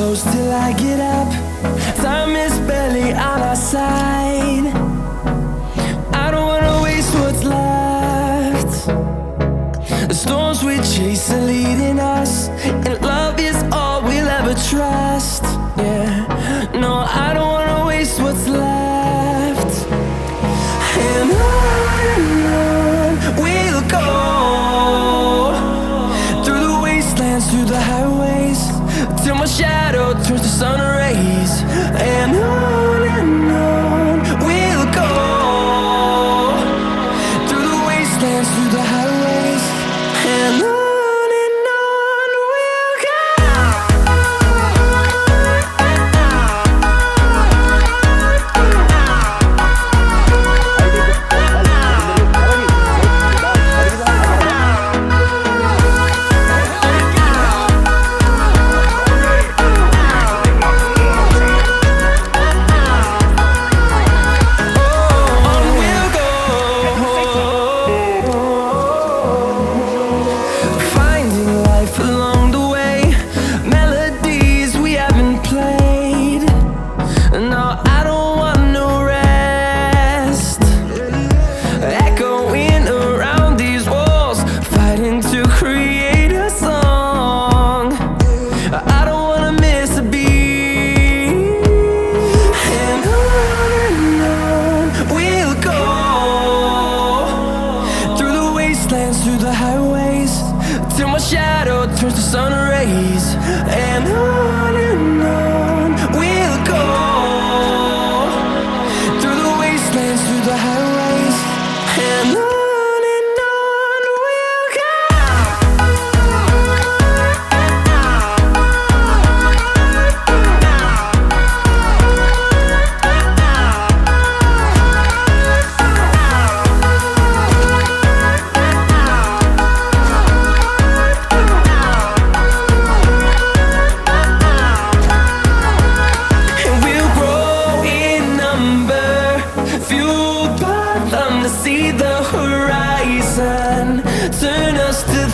close till I get up. Time is barely on our side. I don't wanna waste what's left. The storms we chase are leading us, and love is all we'll ever trust. Yeah, no, I don't wanna waste what's left. And on we'll go, through the wastelands, through the highways, till my shadow turns to sun rays. And on we'll go, through the wastelands, through the highways, and on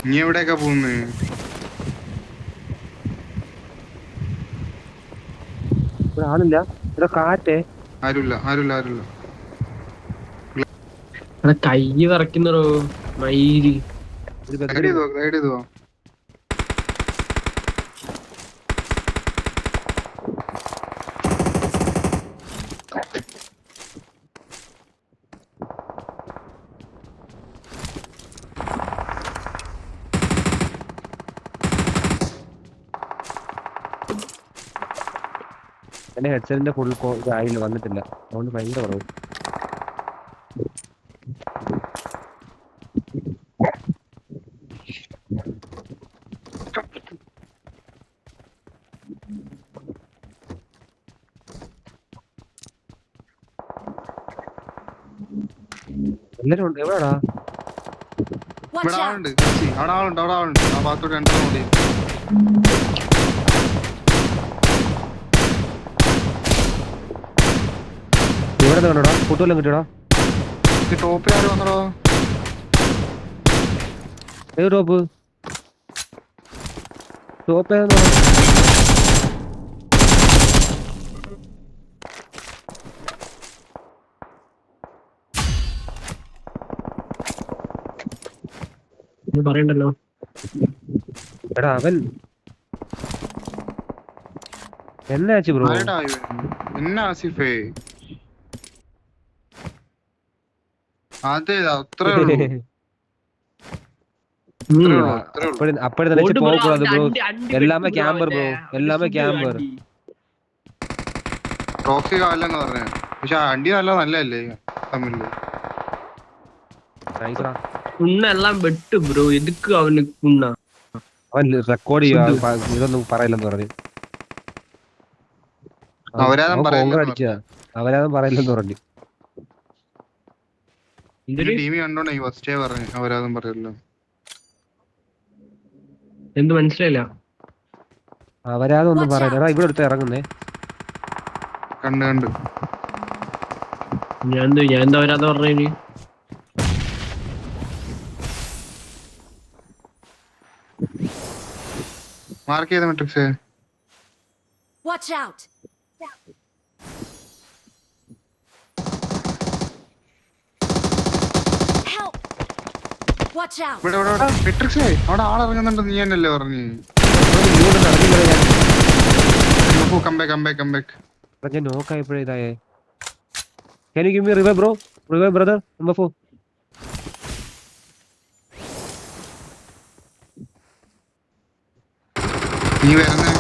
നീ എവിടെയൊക്കെ പോകുന്നു? ഇവിടെ ആളില്ല. ഇവിടെ കാറ്റേ. ആരുമില്ല. കൈ വിറയ്ക്കുന്നോ മയില്. ഗൈഡ് ചെയ്തോ. എന്റെ ഹെഡ്സെറ്റിന്റെ ഫുൾ ആയില്ല, വന്നിട്ടില്ല. അതുകൊണ്ട് ഭയങ്കര കുറവ്. എല്ലാരും ഉണ്ട്. എവിടാടാ? ഇവിടെ ആളുണ്ട്. അവിടെ ആളുണ്ട്. ആ ഭാഗത്തോട്ട് രണ്ടെണ്ണം കൂടി. ഇവിടെ കണ്ടോടാ, കൂട്ടുവെല്ലാം കിട്ടിയോടാ. ടോപ്പിൽ ആര് വന്നടോ? ഏത് ടോപ്പ്? ടോപ്പ് ഏതെന്ന് പറയണ്ടല്ലോ. എടാ അവൻ എന്നാച്ചു ബ്രോ? എന്നാ ആസിഫേ? അതെ, അത്രേ ഉള്ളൂ. അപ്പഴേ തന്നെ പോകக்கூடாது ബ്രോ. എല്ലാമേ ക്യാമ്പർ ബ്രോ, എല്ലാമേ ക്യാമ്പർ. ടോക്സിക് ആവല്ലെന്ന് പറഞ്ഞ, പക്ഷെ അണ്ടി നല്ലതല്ലേ തമ്മില്. എല്ലാം വെട്ട് ബ്രോ. എതുക്ക് അവന് കുണ്ണ? അവൻ റെക്കോർഡ് ചെയ്യുക, ഇതൊന്നും പറയില്ലെന്ന് പറഞ്ഞു. അവരാതും പറയില്ലെന്ന് പറഞ്ഞു. ടീമി കണ്ടോണ്ടേ ഫസ്റ്റേ പറഞ്ഞു അവരാതും പറയല്ലോ. എന്ത് മനസ്സിലായില്ല? അവരാതൊന്നും പറയില്ല. ഇവിടെ അടുത്ത് ഇറങ്ങുന്നേ. കണ്ട് ഞാൻ എന്താ അവരാത് പറഞ്ഞു? മാർക്ക് ചെയ്ത matrix. Watch out. Help. Watch out. ഇവിടെ മെട്രിക്സ് അവിടെ ആളിറങ്ങുന്നുണ്ട്. നീ എന്നല്ലേ പറഞ്ഞു? കംബാക്ക്. ഞാൻ നോക്കായപ്പോഴേ ഇതായേ. Can you give me revive bro? Revive brother. Number 4. നീ വരുന്നേ.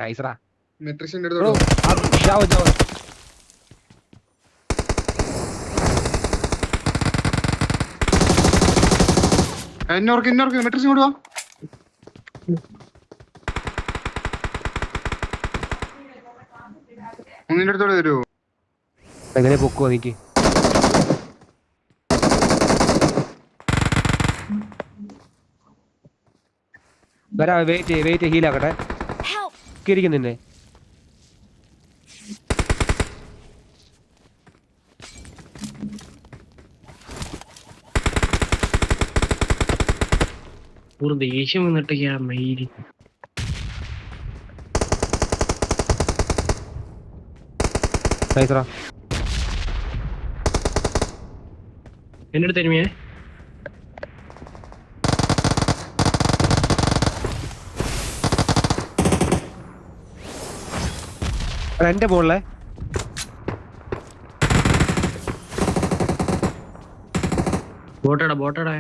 Nice ra. മെട്രിക്സിന്റെ Bro, അടുത്ത് जाओ. ഇന്നോർക്ക് മെട്രിക്സ് ഇങ്ങോട്ട് വാ. ഒന്നിന്റെ അടുത്തോടെ വരുമോ? എങ്ങനെ പൊക്കുവോ നീക്ക്? വരാ, വെയിറ്റ് ഹീലാക്കട്ടെ. ഇരിക്കും നിന്നെ. ഒരു ദേഷ്യം വന്നിട്ടൊക്കെയാ മയില്. എന്റെ അടുത്ത് തരുമേ. എന്റെ ബോളിലെ ബോട്ടടാ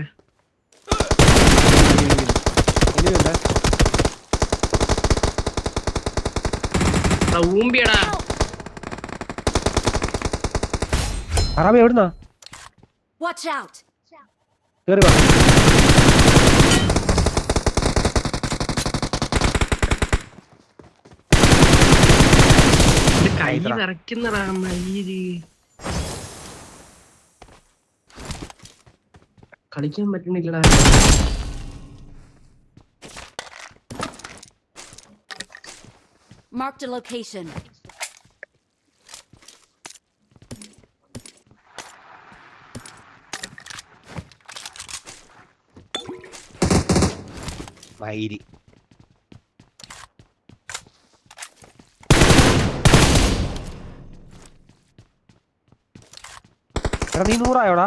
ഊമ്പിയടാ. അറാബി എവിടുന്നാ? Watch out. കേറി വാ. കൈ വിറയ്ക്കുന്നടാ മയില്. കളിക്കാൻ പറ്റണില്ലടാ. Marked a location. മയിരി. എടാ നീ 100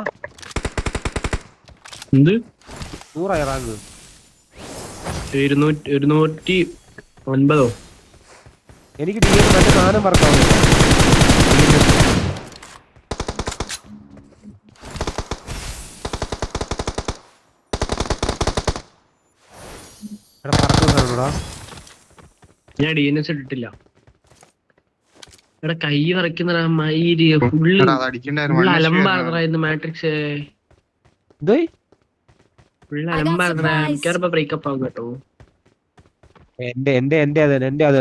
എന്ത് 100 റാങ്ക്? 209 എനിക്ക് DM മറ്റേ സാധനം പറക്കാവുന്നു. എടാ പറക്കുന്നതാണോടാ? ഞാൻ DNS ഇട്ടിട്ടില്ല. എടാ കൈ വരയ്ക്കുന്ന മയിര് ഫുള്ള് എടാ, അത് അടിക്കണ്ടായിരുന്നു. ഫുള്ള് മനുഷ്യ അലമ്പായിരുന്നു മാട്രിക്സ്. എന്തേ? ഫുള്ള് അലമ്പായിരുന്ന മിക്കവാറും ബ്രേക്കപ്പ് ആവും കേട്ടോ. എന്റെ അത് തന്നെ. അത്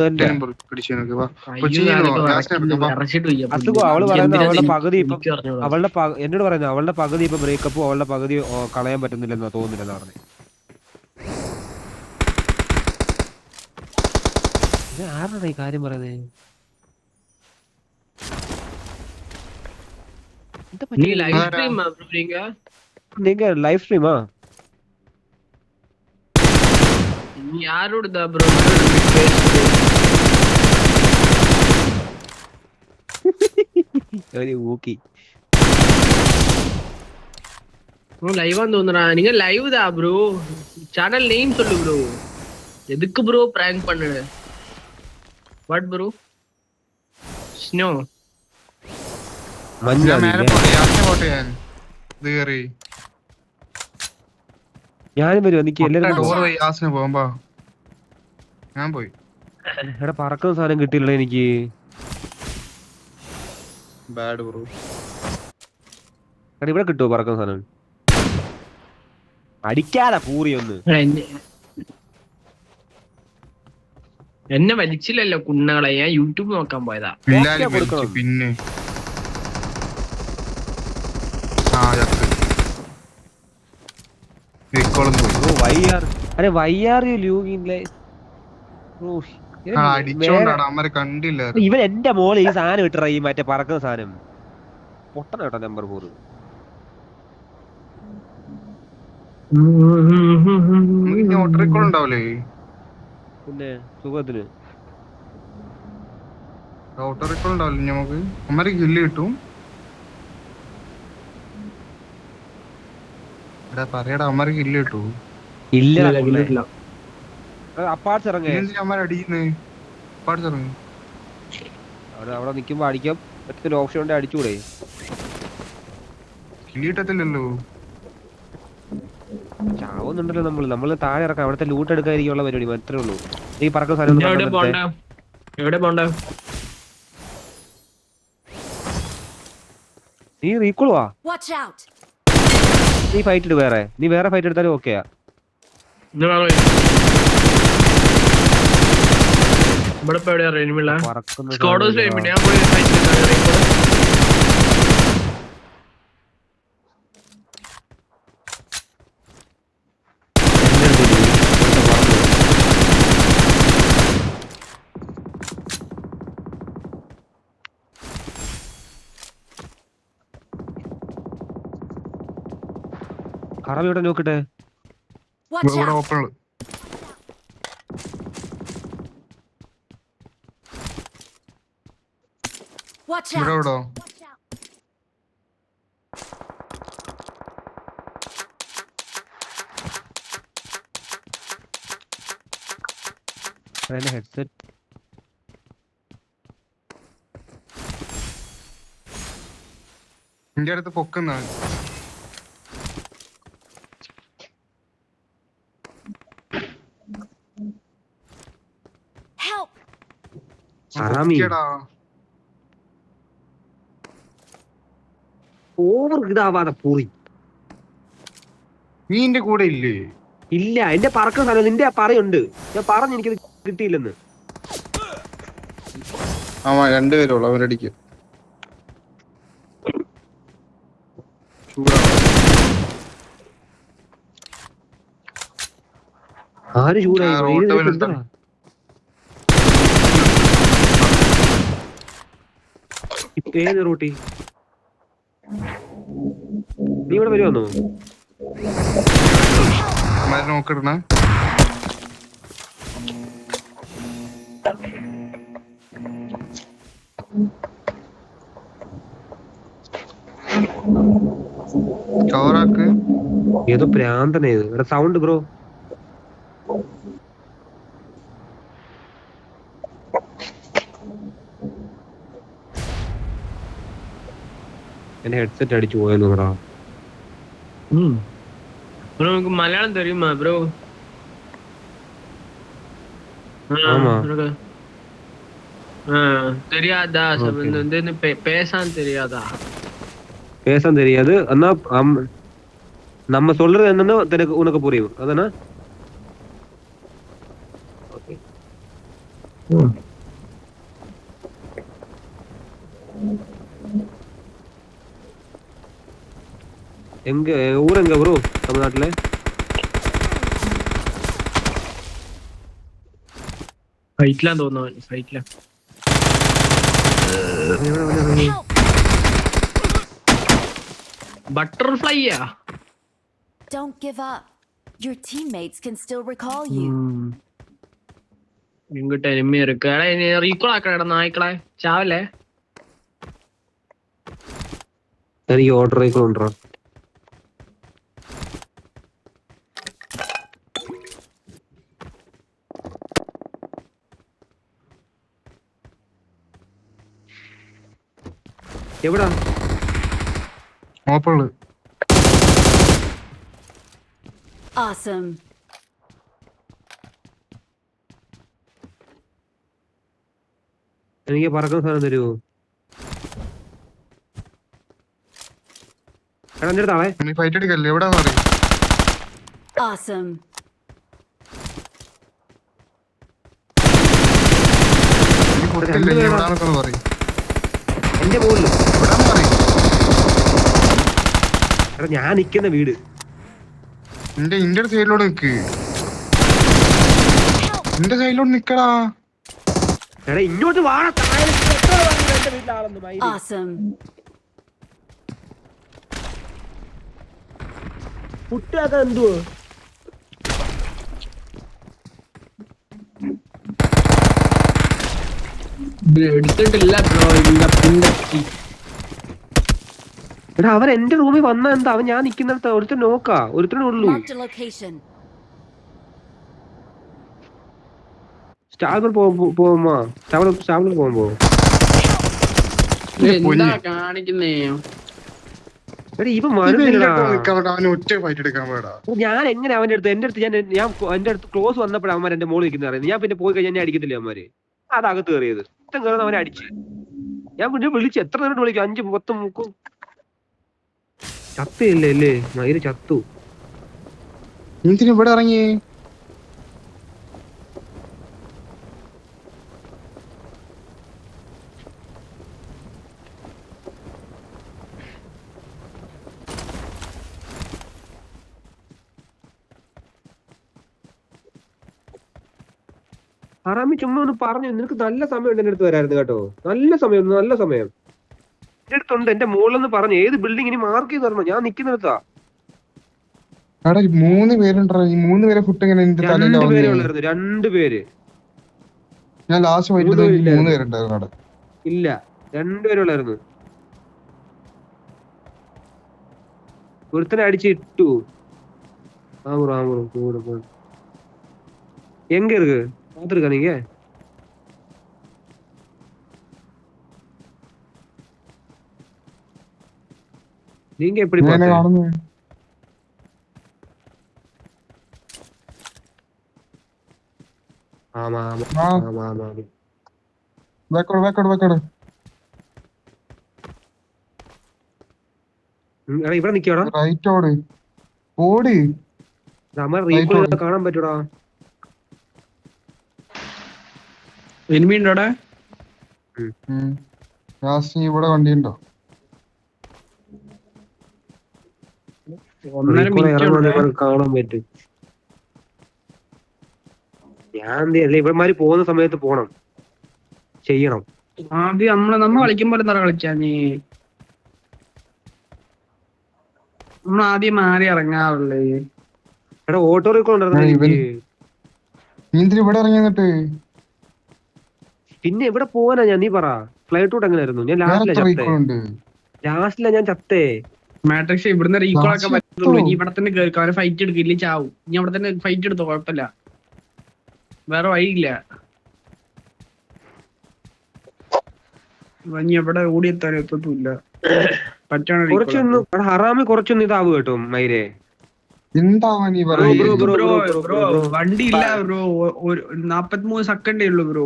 തന്നെ. പിടിച്ചു വാ. കയ്യും കാലൊക്കെ വിറച്ചിട്ട് വയ്യ. അസുഖം അവള് പറയുന്നത് അവളുടെ പകുതി ഇപ്പം എനിക്ക് പറഞ്ഞോളാം. എന്നോട് പറയുന്നത് അവളുടെ പകുതി ഇപ്പൊ ബ്രേക്കപ്പും അവളുടെ പകുതി കളയാൻ പറ്റുന്നില്ലെന്നാ തോന്നുന്നില്ലെന്നാ പറഞ്ഞു. ആരാണ് ഈ കാര്യം പറയുന്നത്? നീ ലൈവ് സ്ട്രീം നീങ്ക ലൈവ് സ്ട്രീമാ? നീ ആരോട് ബ്രോ ഊക്കി லைவான்னு தோணுறா? நீங்க லைவ் தான் ப்ரோ. சேனல் நேம் சொல்லு ப்ரோ. எதுக்கு ப்ரோ பிராங்க் பண்ணுது? What bro? ஸ்னோ ഞാനും വരും. എനിക്ക് എല്ലാരും പോകുമ്പോ ഞാൻ പോയി. എടാ പറക്കുന്ന സാധനം കിട്ടിയില്ല എനിക്ക്. Bad bro. എടാ ഇവിടെ കിട്ടുമോ പറക്കുന്ന സാധനം? അടിക്കാതെ പൂറി ഒന്ന്. എന്നെ വലിച്ചില്ലല്ലോ കുണ്ണകളെ. ഞാൻ യൂട്യൂബ് നോക്കാൻ പോയതാ. പിന്നെ ഇവൻ എന്റെ മോളിൽ ഈ സാധനം ഇട്ടറ, ഈ മറ്റേ പറക്കുന്ന സാധനം പൊട്ടന കേട്ടോ. നമ്പർ 4 ഉണ്ടാവില്ലേ? പിന്നെ സുഖത്തിന് ഓട്ടോറിക്കോൾ ഉണ്ടാവില്ലേ നമുക്ക്? അമ്മക്ക് കില്ല് കിട്ടും. പറയടാ, അമ്മക്ക് കില്ല് കിട്ടൂ? ഇല്ല അപ്പാർട്സ് ഇറങ്ങി അവിടെ നിക്കുമ്പോ അടിക്കാം. മറ്റൊരു ഓപ്ഷൻ ഉണ്ട്, അടിച്ചൂടെ? കില്ല് കിട്ടത്തില്ലല്ലോ. ചാവുന്നുണ്ടല്ലോ നമ്മള് താഴെ ഇറക്കാം. അവിടുത്തെ ലൂട്ട് എടുക്കാതിരിക്കാനുള്ള പരിപാടി മാത്രമേ ഉള്ളൂ. ഈ പറക്കുന്ന സാധനം നീ റീകോൾ വാ. നീ ഫൈറ്റ് ഇട് വേറെ. നീ വേറെ ഫൈറ്റ് എടുത്താലും ഓക്കെയാ. കറവിയോടെ നോക്കട്ടെ. ഓപ്പൺ ഇവിടെ ഹെഡ്സെറ്റ് എന്റെ അടുത്ത് പൊക്കുന്ന ഓവർ ഇതാവാതെ പോയി. നീ എന്റെ കൂടെ ഇല്ലേ? ഇല്ല, എന്റെ പറക്കുന്ന സ്ഥലം നിന്റെ പറയുണ്ട്. ഞാൻ പറഞ്ഞു എനിക്കത് കിട്ടിയില്ലെന്ന്. ആമാ രണ്ടുപേരുള്ളൂ അവരടിക്ക്. ആര് ചൂടായി? ഏത് റൂട്ടി? നീ ഇവിടെ വരുവാന്നോ? നോക്കിടണേ. ചോറാക്ക് ഏതോ പ്രാന്തനെ ഇത്. ഇവിടെ സൗണ്ട് ബ്രോ. എന്റെ ഹെഡ്സെറ്റ് അടിച്ചു പോയെന്ന് പറ. ப்ரோ உங்களுக்கு மலையாளம் தெரியுமா ப்ரோ? ஆமா. தெரியாதா? வந்து பேசான் தெரியாதா? பேசான் தெரியாது. அண்ணா நம்ம சொல்றது என்னன்னு உனக்கு புரியும் அதானே? ஓகே. எங்க ஊர் எங்க ப்ரோ தமிழ்நாட்டுல? ഫൈറ്റിലാന്ന് തോന്നുന്നു. ഫൈറ്റില ബട്ടർഫ്ലൈയാ. Don't give up. Your teammates can still recall you. ഇങ്ങോട്ട് എനിമി ഇருக்கு. റീകോൾ ആക്കണ നായ്ക്കളെ ചാവല്ലേ. എനിക്ക് ഓർഡർ ആയിക്കോണ്ടോ. എവിടാ? ഓപ്പള്. Awesome. എനിക്ക് പറക്കുന്ന സാധനം തരുമോ? എടാ എന്റെ അടുത്താളെ. നീ ഫൈറ്റ് എടുക്കല്ലേ? എവിടാന്ന് അറിയാം. Awesome. നീ കൊടുത്തില്ലേ? നീ എവിടാന്നൊക്കെ പറയും. എന്റെ മുകളില്. എവിടാന്ന് പറയും. എടാ ഞാൻ നിക്കുന്ന വീട്. ഇന്റെ സൈഡിലോട്ട് നിക്ക്. ഇന്റെ സൈഡിലോട്ട് നിക്കടാ. എടാ ഇങ്ങോട്ട് വാടാ. എന്റെ വീട്ടിലാളെന്ന് മൈരി. Awesome. കുട്ടിയൊക്കെ എന്തുവോ? എടുത്തിട്ടില്ല ബ്രോ. എടാ അവൻ എന്റെ റൂമിൽ വന്ന എന്താ? അവൻ ഞാൻ നിക്കുന്നിടത്ത് ഒരുത്തൻ നോക്കാ. ഒരുത്തനെ ഉള്ളൂ. Marked a location. സ്റ്റാബിൾ പോകുമ്പോ സ്റ്റാബിൾ പോകുമ്പോ എന്താ കാണിക്കുന്നേ? എടാ ഇവ മരുന്നില്ലടാ. അവന് ഒറ്റ ഫൈറ്റ് എടുക്കാൻ പോയടാ. ഞാൻ എങ്ങനെ അവന്റെ അടുത്ത് എന്റെ അടുത്ത് ക്ലോസ് വന്നപ്പോഴാണ് അവന്മാർ എന്റെ മോളിൽ നിൽക്കുന്ന അറിയുന്നത്. ഞാൻ പിന്നെ പോയി കഴിഞ്ഞാൽ എന്നെ അടിക്കത്തില്ല അവന്മാര്. അതകത്ത് കയറിയത് ഇത്തം കയറുന്ന അവനെ അടിച്ച്. ഞാൻ പിന്നെ വിളിച്ചു എത്ര നേരം വിളിക്കും? 5 10 മുക്കും ചത്തില്ലേ അല്ലേ? മയില് ചത്തു. എന്തിനു ഇവിടെ ഇറങ്ങി? ഹറാമി ചുമ്മാ ഒന്ന് പറഞ്ഞു. നിനക്ക് നല്ല സമയം ഉണ്ട് എന്റെ അടുത്ത് വരായിരുന്നു കേട്ടോ. നല്ല സമയം എന്റെ അടുത്തുണ്ട്. എന്റെ മുകളിലെന്ന് പറഞ്ഞു. ഏത് ബിൽഡിംഗ് ഇനി മാർക്ക് ചെയ്ത് തരണം. ഞാൻ നിക്കുന്നിടത്താ. 3 പേരുണ്ടോ? ഈ 3 പേരെ ഫുട്ട് എങ്ങനെ? 2 പേരെ ഉള്ളായിരുന്നു. 2 പേര്. ഞാൻ ലാസ്റ്റ് ഫൈറ്റ് 3 പേരുണ്ടായിരുന്നു അവിടെ. ഇല്ല 2 പേരെ ഉള്ളായിരുന്നു. ഒരുത്തനെ അടിച്ചിട്ടു. எங்க இருக்கு பாத்துருக்கா நீங்க? நீங்க எப்படி பாத்தீங்க? ஆமா ஆமா ஆமா. ബാക്കോട്. എടാ ഇവിടെ നിക്കടാ. റൈറ്റ് ഓടി. നമ്മൾ റീകോൾ കാണാൻ പറ്റൂടാ. എനിമി ഉണ്ടോ അവിടെ? ഇവിടെ വണ്ടിയുണ്ടോ? കാണാൻ പറ്റും. ഞാൻ ഇവന്മാര് പോകുന്ന സമയത്ത് പോണം ചെയ്യണം. ആദ്യം നമ്മ കളിക്കുമ്പോ എന്താ കളിച്ചാ നീ? നമ്മൾ ആദ്യം മാറി ഇറങ്ങാറുള്ളേ. എടാ ഓട്ടോ റീകോൾ ഉണ്ടായിരുന്നു ആ, എനിക്ക്. നീ എന്തിനാ ഇവിടെ ഇറങ്ങി എന്നിട്ട്? പിന്നെ എവിടെ പോവാനാ ഞാൻ, നീ പറ. ഫ്ലൈറ്റ് റൂട്ട് എങ്ങനെയായിരുന്നു? ഞാൻ വേറെ ലാസ്റ്റിലാ എത്ര ചത്തേ. റീകോൾ ഉണ്ട്? ലാസ്റ്റിലാ ഞാൻ ചത്തേ. മാട്രിക്സ് ഇവിടുന്ന് റീകോൾ ആക്കാൻ ലാസ്റ്റ് പറ്റുള്ളൂ. എത്തോ? ഇനി ഇവിടെ തന്നെ കേൾക്കാം. അവരെ ഫൈറ്റ് എടുക്കില്ല, ചാവും. ഇനി അവിടെ തന്നെ ഫൈറ്റ് എടുത്തോ, കുഴപ്പമില്ല. വേറെ വഴിയില്ല. ഇനി എവിടെ ഓടിയെത്താനും എത്തത്തുമില്ല. പറ്റാണ് കുറച്ചൊന്ന് ഹറാമി കുറച്ചൊന്ന് ഇതാവും കേട്ടോ മൈരെ. എന്താവാ നീ ബ്രോ പറയുന്നത്? ബ്രോ വണ്ടി ഇല്ല ബ്രോ. ഒരു 43 സെക്കൻഡേ ഉള്ളൂ ബ്രോ.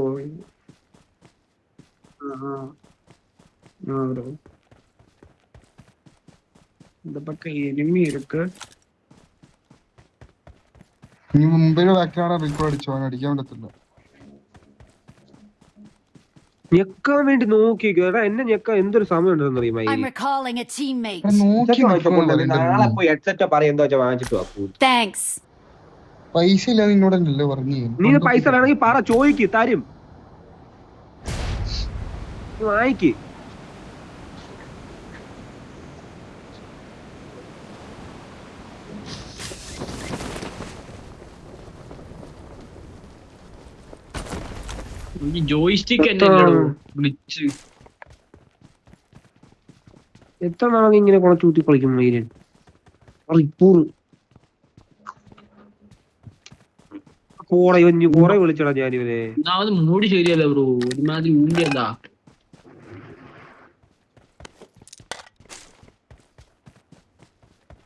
ബ്രോ இந்த பக்கம் enemy இருக்கு. നീ മുമ്പില് ബാക്കിലാണ് റീകോൾ അടിച്ചോ? അവൻ അടിക്കാൻ പറ്റത്തില്ല. ഞെക്കാൻ വേണ്ടി നോക്കി എടാ, എന്നെ ഞെക്കാൻ എന്തൊരു സമയം ഉണ്ടെന്ന് അറിയാം I'm മൈരി. recalling a teammate. നോക്കി നിൽക്കണല്ലോ നാളെ പോയി ഹെഡ്സെറ്റ് പറയാ എന്താ വെച്ചാ വാങ്ങിച്ചിട്ട് വാ. Thanks. പൈസ ഇല്ല നിന്നോടല്ലേ പറഞ്ഞു. നീ പൈസ വേണമെങ്കിൽ പറ, ചോദിക്ക്, തരും. നീ വാങ്ങിക്ക്. ജോയിസ്റ്റിക് എന്നെ വിളിച്ച് എത്ര നാളെ ഇങ്ങനെ കുളച്ചൂത്തി കളിക്കും മൈരൻ. കൊറേ വിളിച്ചടാ ഞാനിവനെ. ഒന്നാമത് മൂടി ശരിയല്ല ബ്രോ. ഒരുമാതിരി ഊണ്ടിയതാ.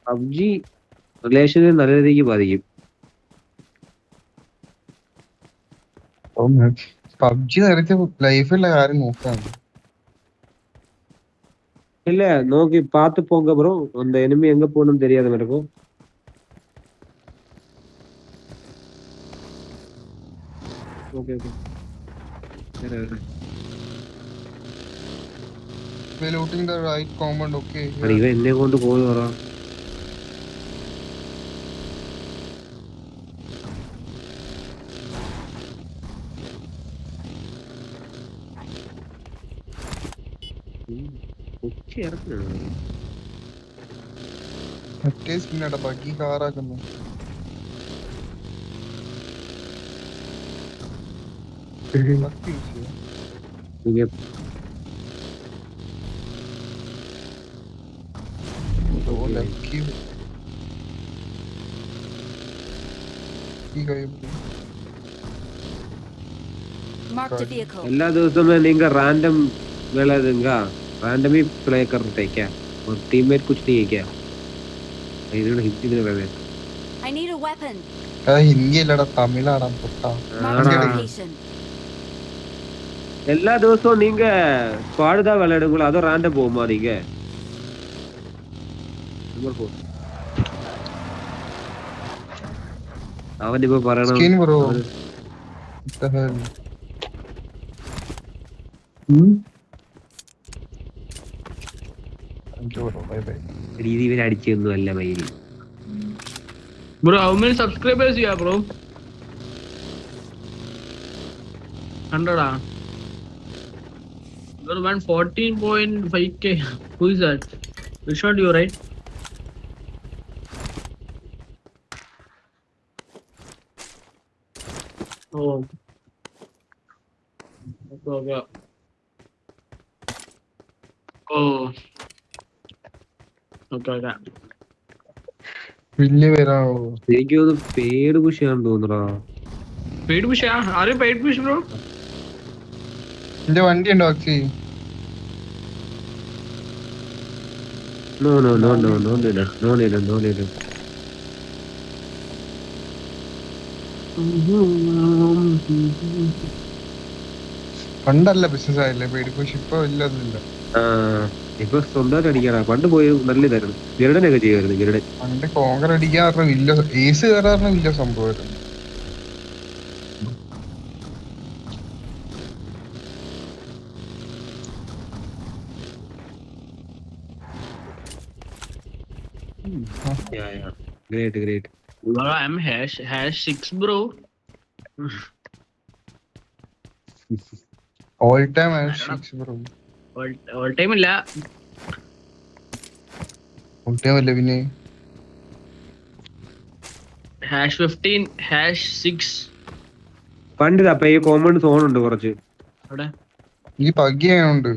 പബ്ജി റിലേഷനെ നല്ല രീതിക്ക് ബാധിക്കും. പബ്ജി നേരത്തെ ലൈഫിലുള്ള കാര്യം നോക്കാണ്. இல்ல நோக்கி பார்த்து போங்க ப்ரோ. அந்த எனிமி எங்க போகணும்னு தெரியாத மாதிரி இருக்கும். Okay okay. Looting the right command, okay. அட இவன் என்னை கொண்டு போய் வரான். മറ്റേ സ്പിന്നടാ ബഗ്ഗി കാറാക്കുന്നു. Marked a vehicle. எல்லா ദിവസവും நீங்க रैंडम वेला देंगा. रैंडम ही प्ले करते हैं क्या? और टीममेट कुछ नहीं है क्या? इन्होंने हिंदी में बोले. I need a weapon. Hindi അല്ലടാ തമിഴാടാ പൊട്ടാ. Marked a location. எல்லா ദിവസവും நீங்க ஸ்குவாட் தான் விளையாடுங்களா? அதோ ரैंडम போகுமா நீங்க? നമ്പർ 4. അവൻ ഇപ്പോ പറയണം. Skin bro. രീതി ഇവൻ അടിച്ചൊന്നും അല്ല മൈരി. Bro how many subscribers you have bro? 100 ah. Bro 14.5k. Who is that? It's not you, right? Oh. Okay. Oh. Okay. വലിയ പേരാണല്ലോ. എനിക്ക് തോന്നുന്നു Ped പുഷാന്ന് തോന്നുടാ. Paid push? Are you paid push bro? എന്റെ വണ്ടി ഉണ്ടോ അക്ഷി? No need. പണ്ടല്ല ബിസിനസ് ആയില്ലേ പേടി പക്ഷെ ഇപ്പൊ ഇല്ലതില്ല. ഇപ്പൊ സ്വന്തമായിട്ട് അടിക്കാറാ. പണ്ട് പോയി നല്ല ഇതായിരുന്നു. ഗരുഡനൊക്കെ ചെയ്യുമായിരുന്നു. ഗരുഡൻ പണ്ട് കോങ്കർ അടിക്കാറ് വലിയ ഏസ് കയറാറിന് വലിയ സംഭവമായിരുന്നു. Great. Bro, I'm #6 bro. All time #6 bro. All time ഇല്ല. ഓൾ ടൈം അല്ല പിന്നെ #15 #6 പണ്ട് അപ്പൊ ഈ കോമ്പൗണ്ട് സോൺ ഉണ്ട് കുറച്ച്. അവിടെ ഈ പഗ്ഗിയുണ്ട്.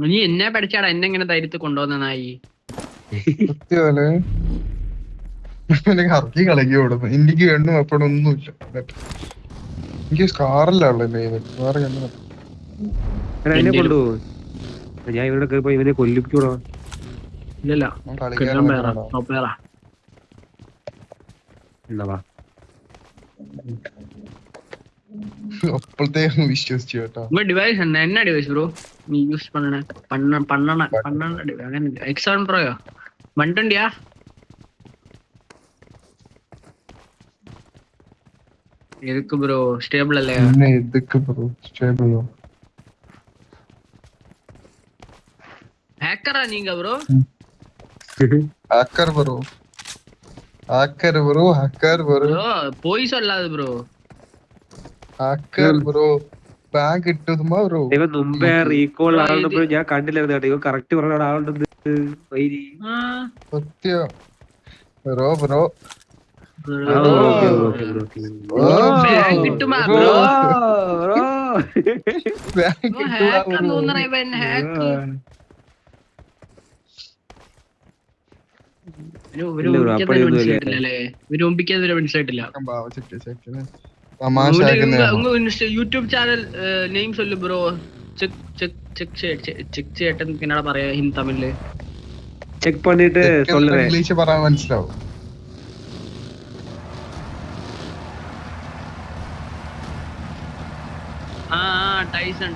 നീ എന്നെ പഠിച്ചാടാ എന്നെ ഇങ്ങനെ ധൈര്യത്തിൽ കൊണ്ടുവന്നായി. സത്യമല്ലേ ഇറക്കി കളിക്കി കൊടുക്കും. എനിക്ക് കണ്ണും എപ്പോഴും ഒന്നുമില്ല. എനിക്ക് സ്കാറിലുള്ള വേറെ കണ്ണു. എന്നെ കൊണ്ടുപോകും. ഞാൻ ഇവിടെ കയറിപ്പോ ഇവനെ കൊല്ലിക്കൂടോ. ഇല്ലല്ല എന്നാ അപ്പോഴത്തേക്കും വിശ്വസിച്ചു കേട്ടോ. டிவைஸ் என்ன டிவைஸ் ப்ரோ நீ யூஸ் பண்ணன അങ്ങനെ X7 Proയോ 120யா? எதுக்கு ப்ரோ ஸ்டேபிள் இல்லையா? என்ன எதுக்கு ப்ரோ ஸ்டேபிள்? ஹேக்கரா நீங்க bro? Hacker bro. Hacker bro. Hacker bro. போய் சொல்லாத ப்ரோ. ഹക്കർ ബ്രോ ബാഗ് ഇട്ടതുമാ ബ്രോ. ഇവൻ മുമ്പേ റീകോൾ ആളുണ്ടപ്പോൾ ഞാൻ കണ്ടില്ലായിരുന്നു കേട്ടോ. ഇവൻ കറക്റ്റ് പറഞ്ഞ ആളുണ്ടെന്ന്. സത്യം ബ്രോ ബ്രോ. മനസ്സിലായിട്ടില്ല. യൂട്യൂബ് ചാനൽ നെയിം சொல்லு ബ്രോ. ചെക്ക് ചേട്ടൻ എന്നോട് പറയാ ഹിന്ദി തമിഴില്. ചെക്ക് பண்ணிட்டு சொல்றேன். ഇംഗ്ലീഷ് പറയാൻ മനസ്സിലാവും. ടൈസൺ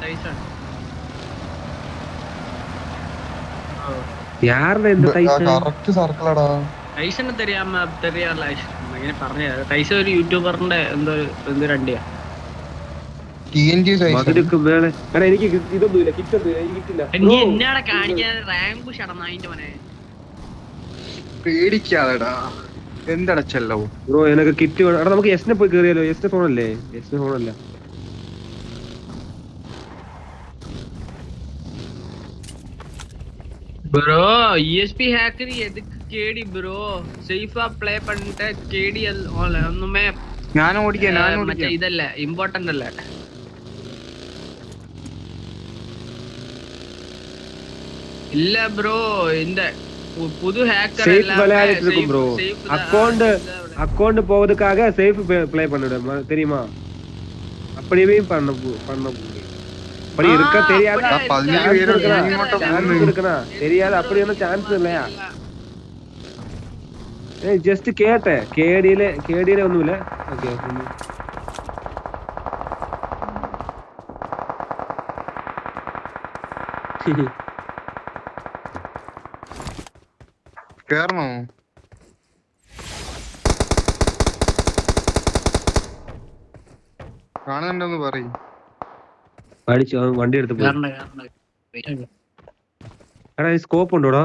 யாருல இந்த டைசன்? കറക്റ്റ് സർക്കിളടാ. ടൈസൺ തെറിയാറില്ല. അങ്ങനെ പറഞ്ഞു. ടൈസൺ ഒരു യൂട്യൂബറിന്റെ എന്തോ രണ്ടിയാ. എനിക്ക് ഇതൊന്നുമില്ല, കിറ്റൊന്നുമില്ല, എനിക്ക് കിട്ടില്ല. നീ എന്നാടെ കാണിക്കാൻ റാങ്ക് ഷടന്നായിന്റെ മോനെ. പേടിക്കാതെടാ എന്തടച്ചല്ലോ ബ്രോ. എനിക്ക് കിറ്റ് വേണം. എടാ നമുക്ക് എസ്നെ പോയി കേറിയാലോ. എസ്നെ ഫോണല്ലേ? എസ്നെ ഫോണല്ല. ப்ரோ ESP ஹேக்கர் எதுக்கு கேடி ப்ரோ? சேஃபா ப்ளே பண்ணிட்டு கேடி ஒண்ணுமே ഞാൻ ഓടിക്കാം. മറ്റേ ഇതല്ല ഇമ്പോർട്ടന്റ് അല്ല. இல்ல ப்ரோ இந்த புது ஹேக்கர் எல்லாம் விளையாடிட்டு இருக்கும் ப்ரோ. அக்கவுண்ட் போவதுக்காக சேஃப் ப்ளே பண்ணிடுமா தெரியுமா? அப்படியே பண்ண அப்படி இருக்க தெரியாது. தெரியாது அப்படி ஒன்றும் சான்ஸ் இல்லையா? ஜஸ்ட் கேட்டேன். கேடியில ஒண்ணும் இல்ல. ஓகே കേറണോ? കാണുന്നുണ്ടെന്ന് പറയും. പഠിച്ചു വണ്ടി എടുത്ത് പോയി. എടാ സ്കോപ്പ് ഉണ്ടോടാ?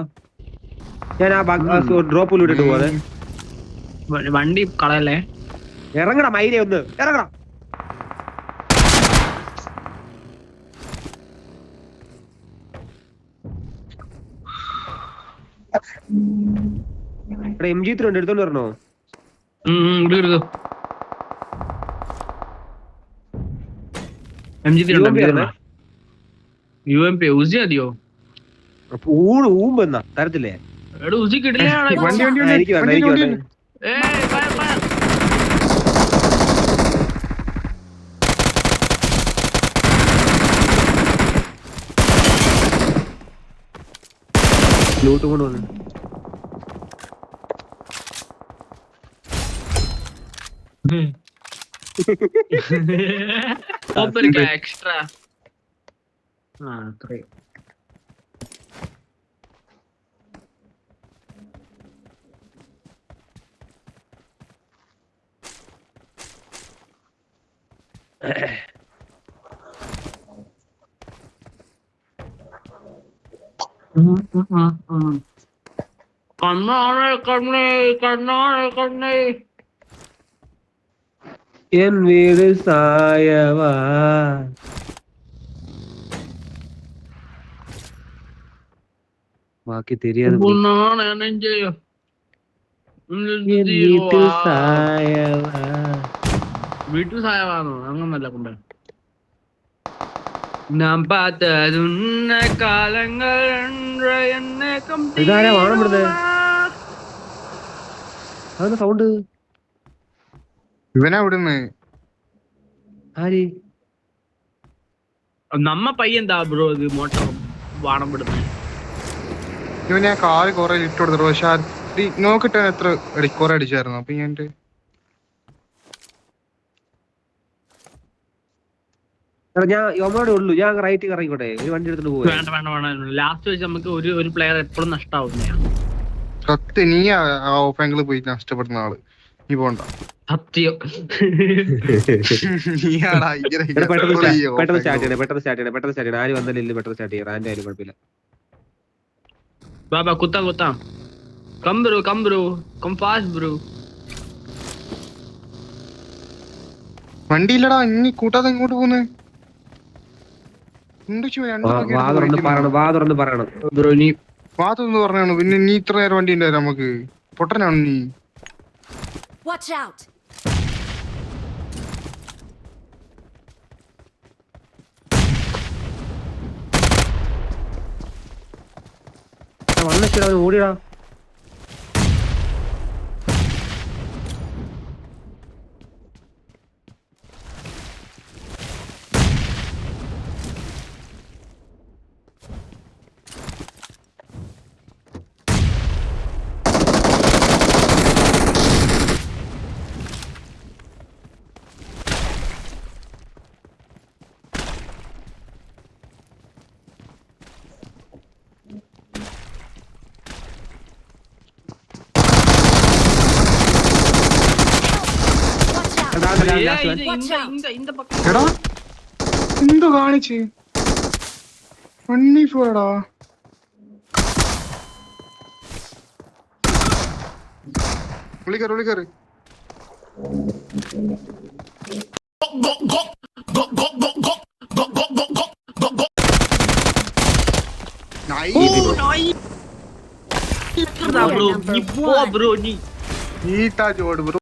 ഞാൻ ആ ഡ്രോപ്പ് ഇട്ടിട്ട് പോവാതെ. വണ്ടി കളയല്ലേ. ഇറങ്ങടാ മൈരെ, ഒന്ന് ഇറങ്ങടാ. MG3 ഉണ്ട്, എടുത്തോണ്ട് വരണോ? UMP ഉസി മതിയോ? ഊമ്പെന്നാ തരത്തില്ലേ? ഉസി കിട്ടില്ല. എനിക്ക് വേണ്ട, എനിക്ക് വേണ്ട. ലൂട്ട് കൊണ്ട് വന്നു. എക്സ്ട്രാ അത്രയും. കണ്ണേ എൻ വീട് സായവാ. ബാക്കി தெரியாது. വീട്ടിൽ സായവാണോ അങ്ങനല്ല കൊണ്ട് നാം പാത്തുന്ന കാലങ്ങൾ ഇതാരാ വാണം വിടുന്നത്? അതെന്താ സൗണ്ട്? ഇവനാ ഇവിടുന്ന് ആര്? നമ്മ പയ്യന്താ ബ്രോ ഇത് മോട്ടർ വാണം വിടുന്നത്. ഇവന് ഞാൻ കാറ് കൊറേ ഇട്ട് കൊടുത്തു. പക്ഷെ നോക്കിട്ട് എത്ര കുറെ അടിച്ചായിരുന്നു. അപ്പൊ ഞാൻ ഞാൻ യോമാടെ ഉള്ളു. ഞാൻ റൈറ്റ് ഇറങ്ങിക്കോട്ടെ, ഒരു വണ്ടി എടുത്തിട്ട് പോവാ. വേണ്ട വേണ്ട വേണ്ട. ലാസ്റ്റ് വെച്ച് നമുക്ക് ഒരു പ്ലെയർ എപ്പോഴും നഷ്ടാവുന്നയാ. സത്യം നീ ആ ഓഫ് ആംഗിൾ പോയി നഷ്ടപ്പെടുന്ന ആള്. നീ പോണ്ട. സത്യം. പെട്ടെന്ന് സ്റ്റാർട്ട് ചെയ്യണേ. ആര് വന്നാലും പെട്ടെന്ന് സ്റ്റാർട്ട് ചെയ്യാം. റാൻഡ് ആയാലും കുഴപ്പമില്ല. ബാബാ കുത്താം. Come bro come fast bro. വണ്ടിയില്ലടാ, ഇനി കൂട്ടാതെ എങ്ങോട്ട് പോന്ന്? വാതുറന്ന് പറയണം ബ്രോ. നീ വാത്തൊന്ന് പറഞ്ഞാണ്. പിന്നെ നീ ഇത്ര നേരം വണ്ടി ഉണ്ടായിരുന്നു നമുക്ക്. പൊട്ടനാണ് നീ. Watch out! ഓടിയാ. இந்த பக்கம் എടാ എന്തോ കാണിച്ച് 1v4ടാ. വിളിക്കാറ് ബ്രോ. നീ പോ ബ്രോ. നീ നീ താ ജോഡ് ബ്രോ.